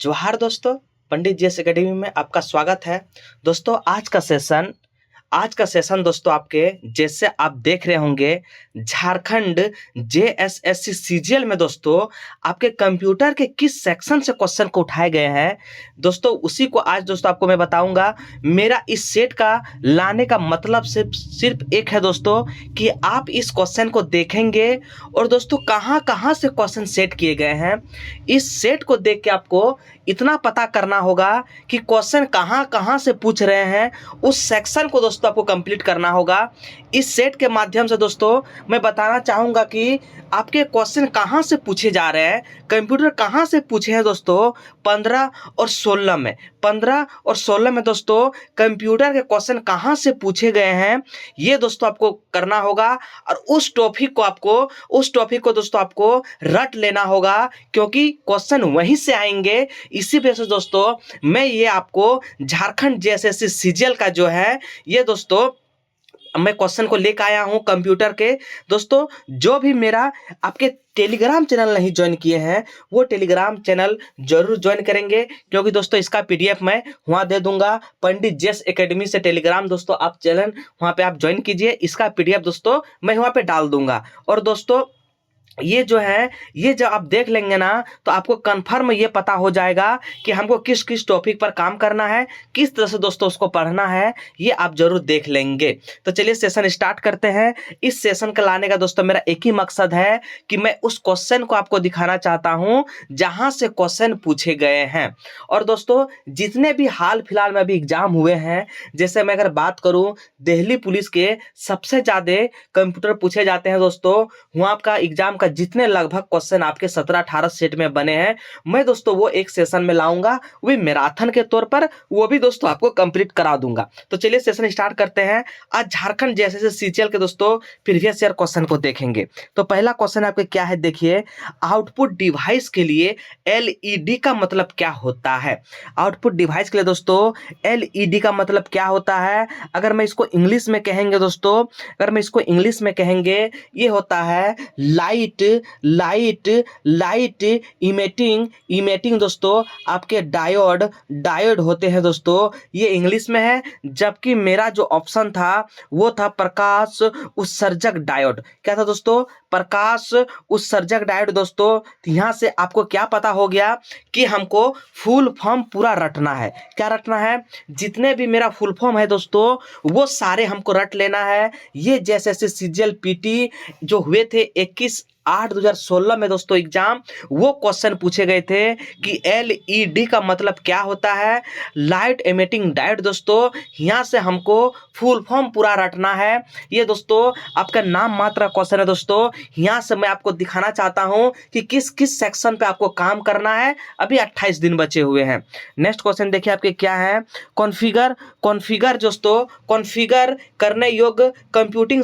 जोहार दोस्तों, पंडित GS academy में आपका स्वागत है। दोस्तों आज का सेशन दोस्तों आपके जैसे आप देख रहे होंगे झारखंड जेएसएससी सीजीएल में दोस्तों आपके कंप्यूटर के किस सेक्शन से क्वेश्चन को उठाए गए हैं दोस्तों, उसी को आज दोस्तों आपको मैं बताऊंगा। मेरा इस सेट का लाने का मतलब सिर्फ एक है दोस्तों कि आप इस क्वेश्चन को देखेंगे और दोस्तों कहाँ कहाँ से क्वेश्चन सेट किए गए हैं। इस सेट को देख के आपको इतना पता करना होगा कि क्वेश्चन कहाँ कहाँ से पूछ रहे हैं, उस सेक्शन को दोस्तों आपको कंप्लीट करना होगा। इस सेट के माध्यम से दोस्तों मैं बताना चाहूँगा कि आपके क्वेश्चन कहाँ से पूछे जा रहे हैं, कंप्यूटर कहाँ से पूछे हैं दोस्तों। 15 और 16 में 15 और 16 में दोस्तों कंप्यूटर के क्वेश्चन कहाँ से पूछे गए हैं, ये दोस्तों आपको करना होगा। और उस टॉपिक को दोस्तों आपको रट लेना होगा, क्योंकि क्वेश्चन वहीं से आएंगे। इसी वजह से दोस्तों मैं ये आपको झारखंड जेएसएससी सीजीएल का जो है ये दोस्तों मैं क्वेश्चन को लेकर आया हूं कंप्यूटर के। दोस्तों जो भी मेरा आपके टेलीग्राम चैनल नहीं ज्वाइन किए हैं वो टेलीग्राम चैनल जरूर ज्वाइन करेंगे, क्योंकि दोस्तों इसका पीडीएफ मैं वहां दे दूंगा। पंडित जेएस एकेडमी से टेलीग्राम दोस्तों आप चैनल वहां पे आप ज्वाइन कीजिए, इसका पीडीएफ दोस्तों मैं वहां पे डाल दूंगा। और दोस्तों ये जो है ये जब आप देख लेंगे ना तो आपको कंफर्म ये पता हो जाएगा कि हमको किस किस टॉपिक पर काम करना है, किस तरह से दोस्तों उसको पढ़ना है, ये आप जरूर देख लेंगे। तो चलिए सेशन स्टार्ट करते हैं। इस सेशन का लाने का दोस्तों मेरा एक ही मकसद है कि मैं उस क्वेश्चन को आपको दिखाना चाहता हूं जहां से क्वेश्चन पूछे गए हैं। और दोस्तों जितने भी हाल फिलहाल में अभी एग्जाम हुए हैं, जैसे मैं अगर बात करूं दिल्ली पुलिस के सबसे ज्यादा कंप्यूटर पूछे जाते हैं दोस्तों, वहां का एग्जाम जितने लगभग क्वेश्चन आपके 17-18 सेट में बने हैं, मैं दोस्तों वो एक सेशन में लाऊंगा, वो भी मैराथन के तौर पर, वो भी दोस्तों आपको कंप्लीट करा दूंगा। तो चलिए सेशन स्टार्ट करते हैं। आज झारखंड जैसे सीजीएल के दोस्तों प्रीवियस ईयर क्वेश्चन को देखेंगे। तो पहला क्वेश्चन आपके क्या है, देखिए आउटपुट डिवाइस के लिए एलईडी का मतलब क्या होता है। आउटपुट डिवाइस के लिए दोस्तों एलईडी का मतलब क्या होता है, अगर मैं इसको इंग्लिश में कहेंगे दोस्तों, ये होता है लाइट इमेटिंग दोस्तों आपके डायोड होते हैं दोस्तों, ये इंग्लिश में है। जबकि मेरा जो ऑप्शन था वो था प्रकाश उत्सर्जक डायोड। क्या था दोस्तों, प्रकाश उत्सर्जक डायोड दोस्तों। यहां से आपको क्या पता हो गया कि हमको फुल फॉर्म पूरा रटना है। क्या रटना है, जितने भी मेरा फुल फॉर्म है दोस्तों वो सारे हमको रट लेना है। ये जैसे सीजीएल पीटी जो हुए थे 21/8/2016 में दोस्तों एग्जाम, वो क्वेश्चन पूछे गए थे कि एलईडी का मतलब क्या होता है, लाइट एमिटिंग डायोड दोस्तों। यहां से हमको फुल फॉर्म पूरा रटना है। ये दोस्तों आपका नाम मात्र क्वेश्चन है दोस्तों। यहां से मैं आपको दिखाना चाहता हूं कि किस किस सेक्शन पे आपको काम करना है। अभी 28 दिन बचे हुए हैं। नेक्स्ट क्वेश्चन देखिए आपके क्या है, कॉन्फ़िगर दोस्तों, कॉन्फ़िगर करने योग्य कंप्यूटिंग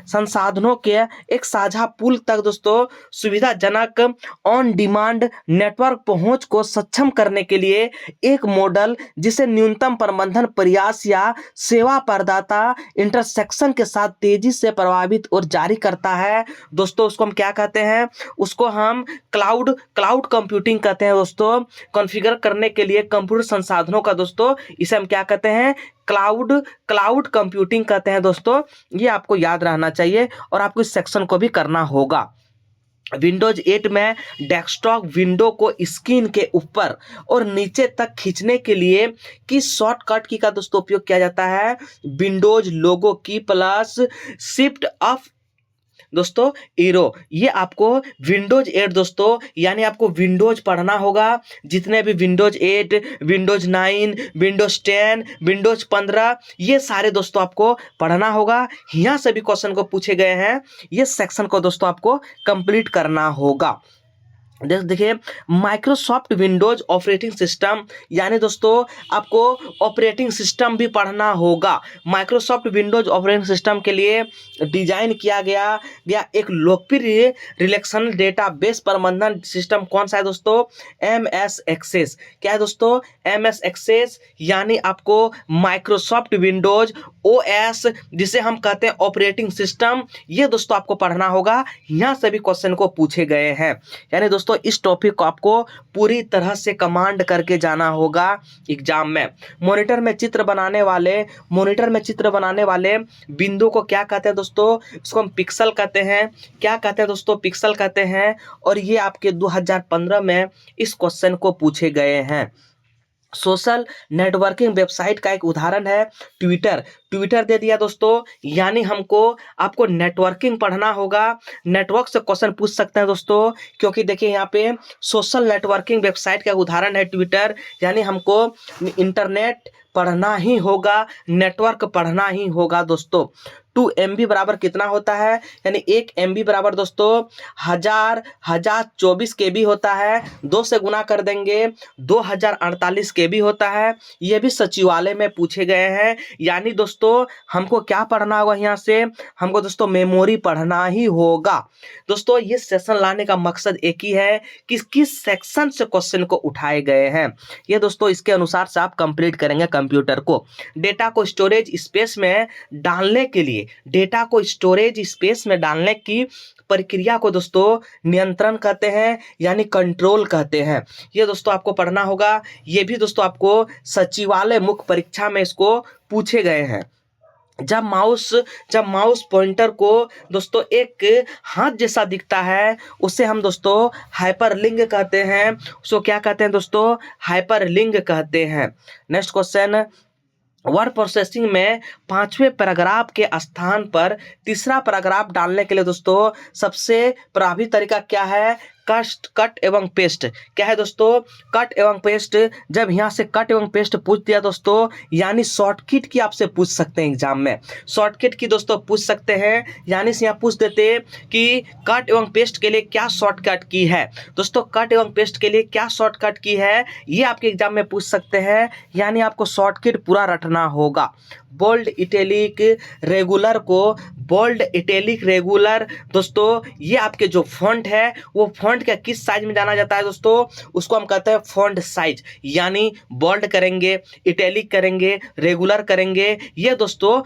संसाधनों के एक साझा पूल तक दोस्तों सुविधाजनक ऑन डिमांड नेटवर्क पहुंच को सक्षम करने के लिए एक मॉडल जिसे न्यूनतम प्रबंधन प्रयास या सेवा प्रदाता इंटरसेक्शन के साथ तेजी से प्रभावित और जारी करता है दोस्तों, उसको हम क्या कहते हैं, उसको हम क्लाउड कंप्यूटिंग कहते हैं दोस्तों। कॉन्फ़िगर करने के लिए कंप्यूटर संसाधनों का दोस्तों इसे हम क्या कहते हैं, क्लाउड कंप्यूटिंग कहते हैं दोस्तों। ये आपको याद रहना चाहिए और आपको इस सेक्शन को भी करना होगा। विंडोज 8 में डेस्कटॉप विंडो को स्क्रीन के ऊपर और नीचे तक खींचने के लिए किस शॉर्टकट की का दोस्तों उपयोग किया जाता है, विंडोज लोगो की प्लस शिफ्ट अप दोस्तों एरो। ये आपको विंडोज 8 दोस्तों, यानी आपको विंडोज पढ़ना होगा। जितने भी विंडोज 8, विंडोज 9, विंडोज 10, विंडोज 15, ये सारे दोस्तों आपको पढ़ना होगा। यहाँ से भी क्वेश्चन को पूछे गए हैं, ये सेक्शन को दोस्तों आपको कंप्लीट करना होगा। देखिए माइक्रोसॉफ्ट विंडोज ऑपरेटिंग सिस्टम, यानी दोस्तों आपको ऑपरेटिंग सिस्टम भी पढ़ना होगा। माइक्रोसॉफ्ट विंडोज ऑपरेटिंग सिस्टम के लिए डिजाइन किया गया एक लोकप्रिय रिलेशनल डेटाबेस प्रबंधन सिस्टम कौन सा है दोस्तों, MS एक्सेस। क्या है दोस्तों, MS एक्सेस, यानी आपको माइक्रोसॉफ्ट विंडोज OS जिसे हम कहते हैं ऑपरेटिंग सिस्टम, ये दोस्तों आपको पढ़ना होगा। यहाँ से भी क्वेश्चन को पूछे गए हैं। यानी दोस्तों दोस्तों इस टॉपिक को आपको पूरी तरह से कमांड करके जाना होगा एग्जाम में। मॉनिटर में चित्र बनाने वाले बिंदु को क्या कहते हैं दोस्तों? इसको हम पिक्सल कहते हैं। क्या कहते हैं दोस्तों? पिक्सल कहते हैं। और ये आपके 2015 में इस क्वेश्चन को पूछे गए हैं। सोशल नेटवर्किंग वेबसाइट का एक उदाहरण है ट्विटर दे दिया दोस्तों। यानी आपको नेटवर्किंग पढ़ना होगा, नेटवर्क से क्वेश्चन पूछ सकते हैं दोस्तों, क्योंकि देखिए यहाँ पे सोशल नेटवर्किंग वेबसाइट का उदाहरण है ट्विटर। यानी हमको इंटरनेट पढ़ना ही होगा, नेटवर्क पढ़ना ही होगा दोस्तों। 2 MB बराबर कितना होता है? यानी 1 MB बराबर दोस्तों 1024 KB होता है। 2 से गुना कर देंगे 2048 KB होता है। ये भी सचिवालय में पूछे गए हैं। यानी दोस्तों हमको क्या पढ़ना होगा? यहाँ से हमको दोस्तों मेमोरी पढ़ना ही होगा। दोस्तों ये सेशन लाने का मकसद एक ही है कि किस सेक्शन से क्वेश्चन को उठाए गए हैं। ये दोस्तों इसके अनुसार से आप कंप्लीट करेंगे कंप्यूटर को। डेटा को स्टोरेज स्पेस में डालने के लिए, डेटा को स्टोरेज स्पेस में डालने की प्रक्रिया को दोस्तों नियंत्रण कहते हैं, यानी कंट्रोल कहते हैं। ये दोस्तों आपको पढ़ना होगा। ये भी दोस्तों आपको सचिवालय मुख्य परीक्षा में इसको पूछे गए हैं। जब माउस पॉइंटर को दोस्तों एक हाथ जैसा दिखता है, उसे हम दोस्तों हाइपरलिंक कहते हैं। उसको क्या कहते हैं दोस्तों? हाइपरलिंक कहते हैं। नेक्स्ट क्वेश्चन, वर्ड प्रोसेसिंग में 5वें पैराग्राफ के स्थान पर तीसरा पैराग्राफ डालने के लिए दोस्तों सबसे प्रभावी तरीका क्या है? कट एवं पेस्ट। क्या है दोस्तों? कट एवं पेस्ट। जब यहाँ से कट एवं पेस्ट पूछ दिया दोस्तों, यानी शॉर्टकट की आपसे पूछ सकते हैं एग्जाम में। शॉर्टकट की दोस्तों पूछ सकते हैं। यानी से यहाँ पूछ देते कि कट एवं पेस्ट के लिए क्या शॉर्टकट की है। दोस्तों कट एवं पेस्ट के लिए क्या शॉर्टकट की है, ये आपके एग्जाम में पूछ सकते हैं। यानी आपको शॉर्टकट पूरा रटना होगा। बोल्ड इटैलिक रेगुलर को बोल्ड इटैलिक रेगुलर दोस्तों ये आपके जो फॉन्ट है वो फॉन्ट का किस साइज में जाना जाता है दोस्तों? उसको हम कहते हैं फॉन्ट साइज। यानी बोल्ड करेंगे, इटैलिक करेंगे, रेगुलर करेंगे, ये दोस्तों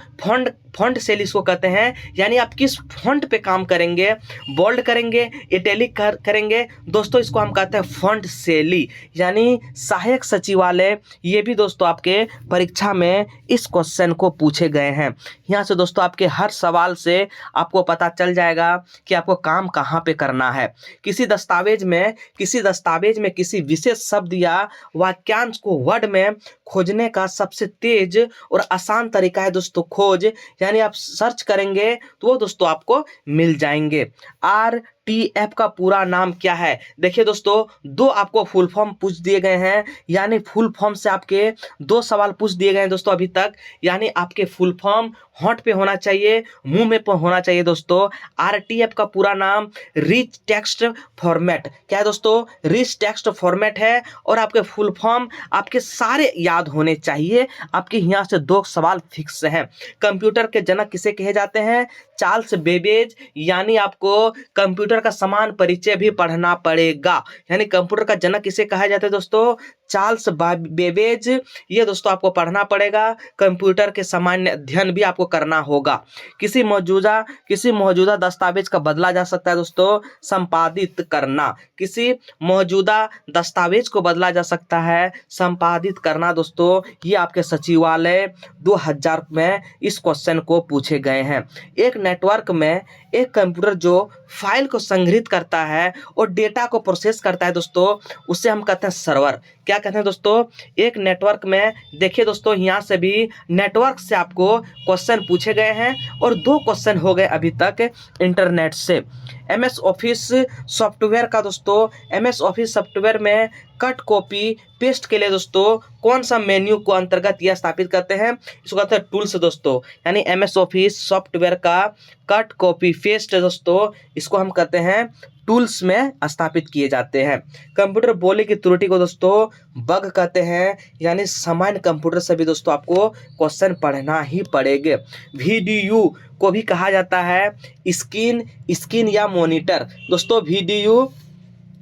फॉन्ट सेल इसको कहते हैं। यानी आप किस फॉन्ट पे काम करेंगे, बोल्ड करेंगे, इटैलिक करेंगे दोस्तों, इसको हम कहते हैं फॉन्ट शैली, यानी सहायक सचिवालय। ये भी दोस्तों आपके परीक्षा में इस क्वेश्चन को पूछे गए हैं। यहाँ से दोस्तों आपके हर सवाल से आपको पता चल जाएगा कि आपको काम कहाँ पे करना है। किसी दस्तावेज में किसी विशेष शब्द या वाक्यांश को वर्ड में खोजने का सबसे तेज और आसान तरीका है दोस्तों खोज। यानी आप सर्च करेंगे तो वो दोस्तों आपको मिल जाएंगे। RTF का पूरा नाम क्या है? देखिए दोस्तों 2 आपको फुल फॉर्म पूछ दिए गए हैं। यानी फुल फॉर्म से आपके 2 सवाल पूछ दिए गए हैं दोस्तों अभी तक। यानी आपके फुल फॉर्म होंठ पे होना चाहिए, मुंह में होना चाहिए दोस्तों। RTF का पूरा नाम रिच टेक्स्ट फॉर्मेट। क्या है दोस्तों? रिच टेक्स्ट फॉर्मेट है। और आपके फुल फॉर्म आपके सारे याद होने चाहिए। आपके यहाँ से 2 सवाल फिक्स हैं। कंप्यूटर के जनक किसे कहे जाते हैं? Charles Babbage. यानी आपको कंप्यूटर का समान परिचय भी पढ़ना पड़ेगा। यानी कंप्यूटर का जनक किसे कहा जाता है दोस्तों? Charles Babbage. ये दोस्तों आपको पढ़ना पड़ेगा। कंप्यूटर के सामान्य अध्ययन भी आपको करना होगा। किसी मौजूदा दस्तावेज का बदला जा सकता है दोस्तों संपादित करना। किसी मौजूदा दस्तावेज को बदला जा सकता है संपादित करना दोस्तों। ये आपके सचिवालय 2000 में इस क्वेश्चन को पूछे गए हैं। एक नेटवर्क में एक कंप्यूटर जो फाइल को संग्रहित करता है और डेटा को प्रोसेस करता है दोस्तों, उसे हम कहते हैं सर्वर। क्या कहते हैं दोस्तों? एक नेटवर्क में देखिए दोस्तों यहाँ से भी नेटवर्क से आपको क्वेश्चन पूछे गए हैं और 2 क्वेश्चन हो गए अभी तक इंटरनेट से। MS ऑफिस सॉफ्टवेयर का दोस्तों MS ऑफिस सॉफ्टवेयर में कट कॉपी पेस्ट के लिए दोस्तों कौन सा मेन्यू को अंतर्गत यह स्थापित करते हैं? इसको कहते हैं टूल्स दोस्तों। यानी MS ऑफिस सॉफ्टवेयर का कट कॉपी पेस्ट दोस्तों इसको हम कहते हैं टूल्स में स्थापित किए जाते हैं। कंप्यूटर बोली की त्रुटि को दोस्तों बग कहते हैं। यानी सामान्य कंप्यूटर से भी दोस्तों आपको क्वेश्चन पढ़ना ही पड़ेगा। VDU को भी कहा जाता है स्क्रीन या मॉनिटर दोस्तों।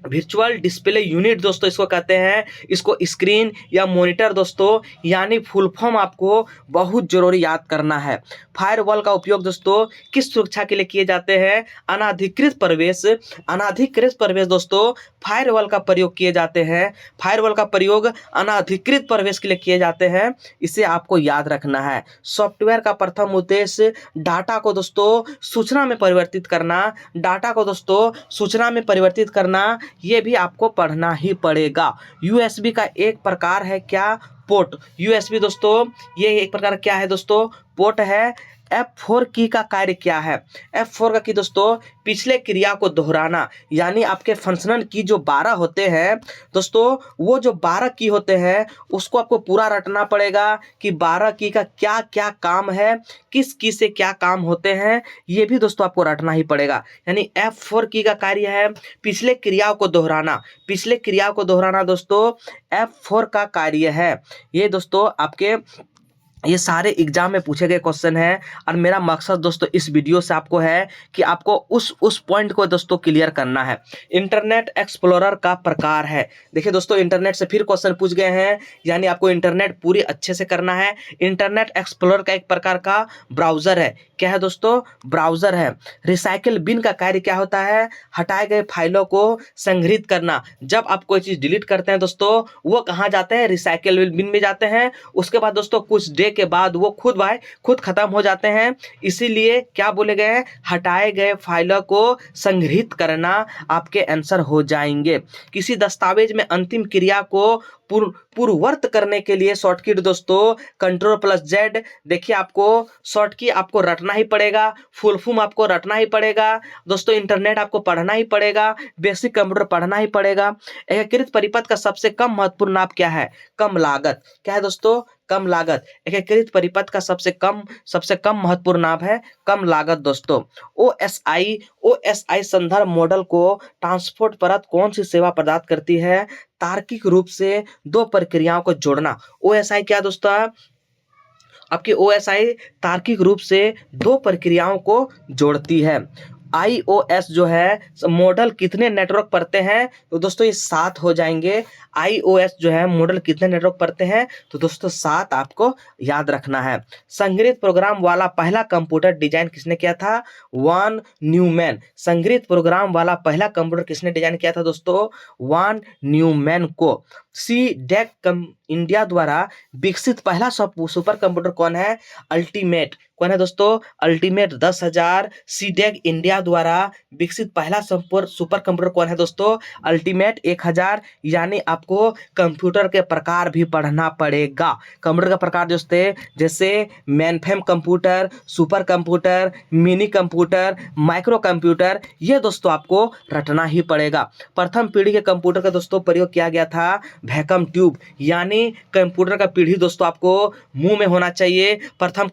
वर्चुअल डिस्प्ले यूनिट दोस्तों इसको कहते हैं, इसको स्क्रीन या मॉनिटर दोस्तों, यानी फुल फॉर्म आपको बहुत जरूरी याद करना है। फायरवॉल का उपयोग दोस्तों किस सुरक्षा के लिए किए जाते हैं? अनाधिकृत प्रवेश दोस्तों फायरवॉल का प्रयोग किए जाते हैं। फायरवॉल का प्रयोग अनाधिकृत प्रवेश के लिए किए जाते हैं, इसे आपको याद रखना है। सॉफ्टवेयर का प्रथम उद्देश्य डाटा को दोस्तों सूचना में परिवर्तित करना, डाटा को दोस्तों सूचना में परिवर्तित करना, ये भी आपको पढ़ना ही पड़ेगा। यूएसबी का एक प्रकार है क्या? पोर्ट। यूएसबी दोस्तों ये एक प्रकार क्या है दोस्तों? पोर्ट है। F4 की का कार्य क्या है? F4 का की दोस्तों पिछले क्रिया को दोहराना, यानी आपके फंक्शनल की जो 12 होते हैं दोस्तों, वो जो 12 की होते हैं उसको आपको पूरा रटना पड़ेगा कि 12 की का क्या क्या काम है, किस की से क्या काम होते हैं, ये भी दोस्तों आपको रटना ही पड़ेगा। यानी F4 की का कार्य है पिछले क्रियाओं को दोहराना, पिछले क्रियाओं को दोहराना दोस्तों F4 का कार्य है। ये दोस्तों आपके ये सारे एग्जाम में पूछे गए क्वेश्चन हैं, और मेरा मकसद दोस्तों इस वीडियो से आपको है कि आपको उस पॉइंट को दोस्तों क्लियर करना है। इंटरनेट एक्सप्लोरर का प्रकार है। देखिए दोस्तों इंटरनेट से फिर क्वेश्चन पूछ गए हैं, यानी आपको इंटरनेट पूरी अच्छे से करना है। इंटरनेट एक्सप्लोरर का एक प्रकार का ब्राउजर है। क्या है दोस्तों? ब्राउजर है। रिसाइकिल बिन का कार्य क्या होता है? हटाए गए फाइलों को संग्रहित करना। जब आप कोई चीज डिलीट करते हैं दोस्तों, वो कहाँ जाते हैं? रिसाइकिल बिन में जाते हैं। उसके बाद दोस्तों कुछ डे के बाद वो खुद खत्म हो जाते हैं, इसीलिए क्या बोले गए हैं? हटाए गए फाइलों को संग्रहित करना आपके आंसर हो जाएंगे। किसी दस्तावेज में अंतिम क्रिया को पूर्ववर्त करने के लिए शॉर्टकट दोस्तों Ctrl+Z। देखिए आपको शॉर्टकट आपको रटना ही पड़ेगा, फुल फॉर्म आपको रटना ही पड़ेगा दोस्तों, इंटरनेट आपको पढ़ना ही पड़ेगा, बेसिक कंप्यूटर पढ़ना ही पड़ेगा। एकीकृत परिपथ का सबसे कम महत्वपूर्ण नाम क्या है? कम लागत। क्या है दोस्तों? कम लागत। एकीकृत परिपथ का सबसे कम महत्वपूर्ण नाम है कम लागत दोस्तों। ओएसआई संदर्भ मॉडल को ट्रांसपोर्ट परत कौन सी सेवा प्रदान करती है? तार्किक रूप से दो प्रक्रियाओं को जोड़ना। ओएसआई क्या दोस्तों? आपकी ओएसआई तार्किक रूप से दो प्रक्रियाओं को जोड़ती है। iOS जो है मॉडल कितने नेटवर्क पढ़ते हैं? तो दोस्तों ये 7 हो जाएंगे। iOS जो है मॉडल कितने नेटवर्क पढ़ते हैं? तो दोस्तों 7 आपको याद रखना है। संग्रहित प्रोग्राम वाला पहला कंप्यूटर डिजाइन किसने किया था? Von Neumann. संग्रहित प्रोग्राम वाला पहला कंप्यूटर किसने डिजाइन किया था दोस्तों? वॉन न्यूमैन को। CDEC इंडिया द्वारा विकसित पहला सुपर कंप्यूटर कौन है? अल्टीमेट। कौन है दोस्तों? अल्टीमेट 10,000। CDEC इंडिया द्वारा विकसित पहला सुपर कंप्यूटर कौन है दोस्तों? अल्टीमेट 1000। यानी आपको कंप्यूटर के प्रकार भी पढ़ना पड़ेगा। कंप्यूटर का प्रकार दोस्तों जैसे mainframe computer, super computer, mini computer, micro computer, ये दोस्तों आपको रटना ही पड़ेगा। प्रथम पीढ़ी के कंप्यूटर का दोस्तों प्रयोग किया गया था वैक्यूम ट्यूब, यानी कंप्यूटर का पीढ़ी दोस्तों आपको मुंह में होना चाहिए। प्रथम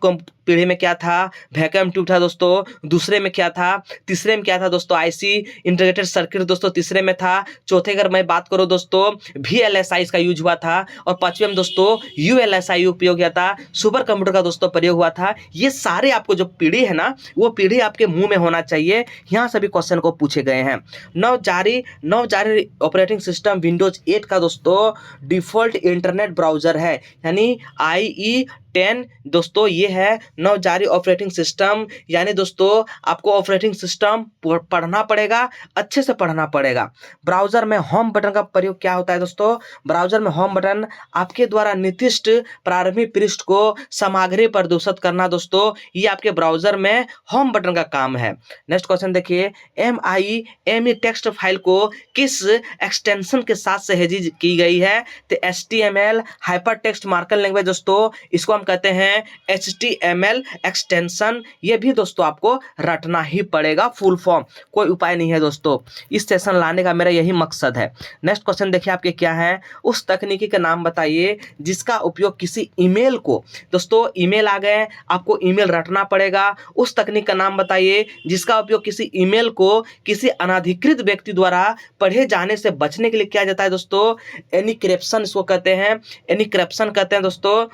पीढ़ी में क्या था? वैक्यूम ट्यूब था दोस्तों। दूसरे में क्या था? तीसरे में क्या था दोस्तों? आईसी इंटीग्रेटेड सर्किट दोस्तों तीसरे में था। चौथे अगर मैं बात करूं दोस्तों VLSI इसका यूज हुआ था, और पांचवें में दोस्तों ULSI उपयोग किया था। सुपर कंप्यूटर का दोस्तों प्रयोग हुआ था। ये सारे आपको जो पीढ़ी है ना, वो पीढ़ी आपके मुंह में होना चाहिए। यहाँ सभी क्वेश्चन को पूछे गए हैं। नवजारी ऑपरेटिंग सिस्टम विंडोज 8 का दोस्तों डिफॉल्ट इंटरनेट ब्राउजर है, यानी IE10 दोस्तों ये है नवजारी ऑपरेटिंग सिस्टम। यानी दोस्तों आपको ऑपरेटिंग सिस्टम पढ़ना पड़ेगा, अच्छे से पढ़ना पड़ेगा। ब्राउजर में होम बटन का प्रयोग क्या होता है दोस्तों? ब्राउजर में होम बटन आपके द्वारा निर्दिष्ट प्रारंभिक पृष्ठ को सामग्री प्रदर्शित करना दोस्तों, ये आपके ब्राउजर में होम बटन का काम है। नेक्स्ट क्वेश्चन देखिए, MIME टेक्स्ट फाइल को किस एक्सटेंशन के साथ सहेजी की गई है? तो HTML hyper text markup language दोस्तों, इसको हम कहते हैं HTML एक्सटेंशन। ये भी दोस्तों आपको रटना ही पड़ेगा, फुल फॉर्म, कोई उपाय नहीं है दोस्तों। इस सेशन लाने का मेरा यही मकसद है। नेक्स्ट क्वेश्चन देखिए आपके क्या है, उस तकनीकी का नाम बताइए जिसका उपयोग किसी ईमेल को, दोस्तों ईमेल आ गए, आपको ईमेल रटना पड़ेगा। उस तकनीक का नाम बताइए जिसका उपयोग किसी ईमेल को किसी अनाधिकृत व्यक्ति द्वारा पढ़े जाने से बचने के लिए किया जाता है दोस्तों। एन्क्रिप्शन इसको कहते हैं, एन्क्रिप्शन कहते हैं दोस्तों।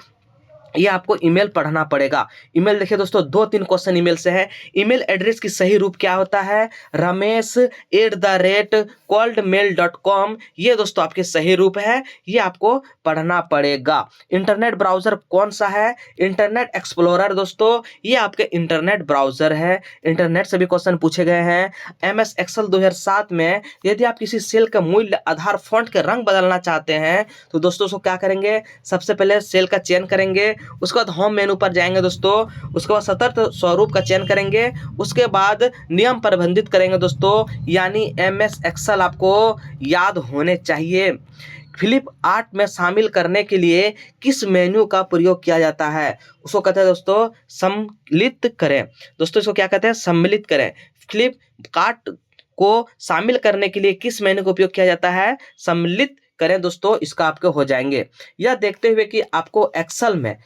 ये आपको ईमेल पढ़ना पड़ेगा। ईमेल देखिए दोस्तों, 2-3 क्वेश्चन ईमेल से है। ईमेल एड्रेस की सही रूप क्या होता है? ramesh@coldmail.com। ये दोस्तों आपके सही रूप है, ये आपको पढ़ना पड़ेगा। इंटरनेट ब्राउजर कौन सा है? इंटरनेट एक्सप्लोरर दोस्तों, ये आपके इंटरनेट ब्राउजर है। इंटरनेट से भी क्वेश्चन पूछे गए हैं। एमएस एक्सेल 2007 में यदि आप किसी सेल का मूल्य आधार फॉन्ट के रंग बदलना चाहते हैं तो दोस्तों उसको क्या करेंगे? सबसे पहले सेल का चयन करेंगे, उसके बाद होम मेनू पर जाएंगे दोस्तों, उसके बाद सतर्क स्वरूप का चयन करेंगे, उसके बाद नियम प्रबंधित करेंगे दोस्तों, यानी एमएस एक्सेल आपको याद होने चाहिए। फ्लिप आर्ट में शामिल करने के लिए किस मेन्यू का प्रयोग किया जाता है? उसको कहते हैं दोस्तों सम्मिलित करें। दोस्तों इसको क्या कहते हैं? सम्मिलित करें। फ्लिप कार्ट को शामिल करने के लिए किस मेन्यू का उपयोग किया जाता है? सम्मिलित करें दोस्तों, इसका आपके हो जाएंगे। यह देखते हुए कि आपको एक्सेल में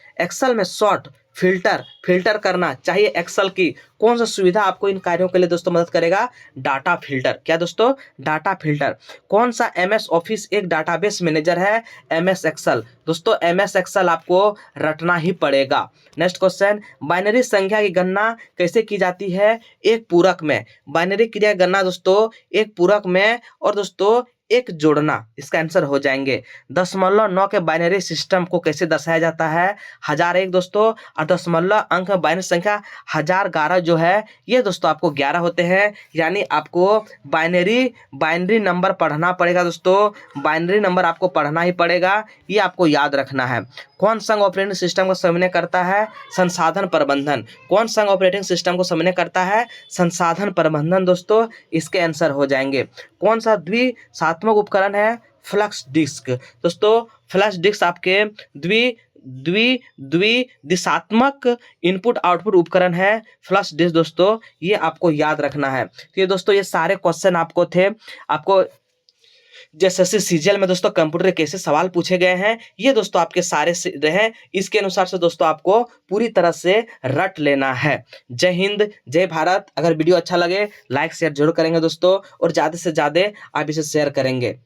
शॉर्ट फिल्टर करना चाहिए। एक्सेल की कौन सा सुविधा आपको इन कार्यों के लिए दोस्तों मदद करेगा? Data filter. क्या दोस्तों? Data filter. कौन सा एमएस ऑफिस एक डाटाबेस मैनेजर है? MS Excel. दोस्तों एमएस एक्सेल आपको रटना ही पड़ेगा। नेक्स्ट क्वेश्चन, बाइनरी संख्या की गणना कैसे की जाती है? एक पूरक में। बाइनरी क्रिया की गणना दोस्तों एक पूरक में और दोस्तों एक जोड़ना, इसका आंसर हो जाएंगे। 0.9 के बाइनरी सिस्टम को कैसे दर्शाया जाता है? 1001 दोस्तों, और दशमलव अंक बाइनरी संख्या 1011 जो है ये दोस्तों आपको 11 होते हैं, यानी आपको बाइनरी नंबर पढ़ना पड़ेगा दोस्तों। बाइनरी नंबर आपको पढ़ना ही पड़ेगा, ये आपको याद रखना है। कौन संघ ऑपरेटिंग सिस्टम को समन्वय करता है? संसाधन प्रबंधन। कौन संघ ऑपरेटिंग सिस्टम को समन्वय करता है? संसाधन प्रबंधन दोस्तों, इसके आंसर हो जाएंगे। कौन सा द्विसात्मक उपकरण है? Flux disk. दोस्तों फ्लक्स डिस्क आपके दिशात्मक इनपुट आउटपुट उपकरण है फ्लक्स डिस्क दोस्तों, ये आपको याद रखना है। तो ये दोस्तों ये सारे क्वेश्चन आपको थे, आपको जैसे सीजीएल में दोस्तों कंप्यूटर कैसे सवाल पूछे गए हैं, ये दोस्तों आपके सारे रहे। इसके अनुसार से दोस्तों आपको पूरी तरह से रट लेना है। जय हिंद, जय भारत। अगर वीडियो अच्छा लगे लाइक शेयर जरूर करेंगे दोस्तों, और ज़्यादा से ज़्यादा आप इसे शेयर करेंगे।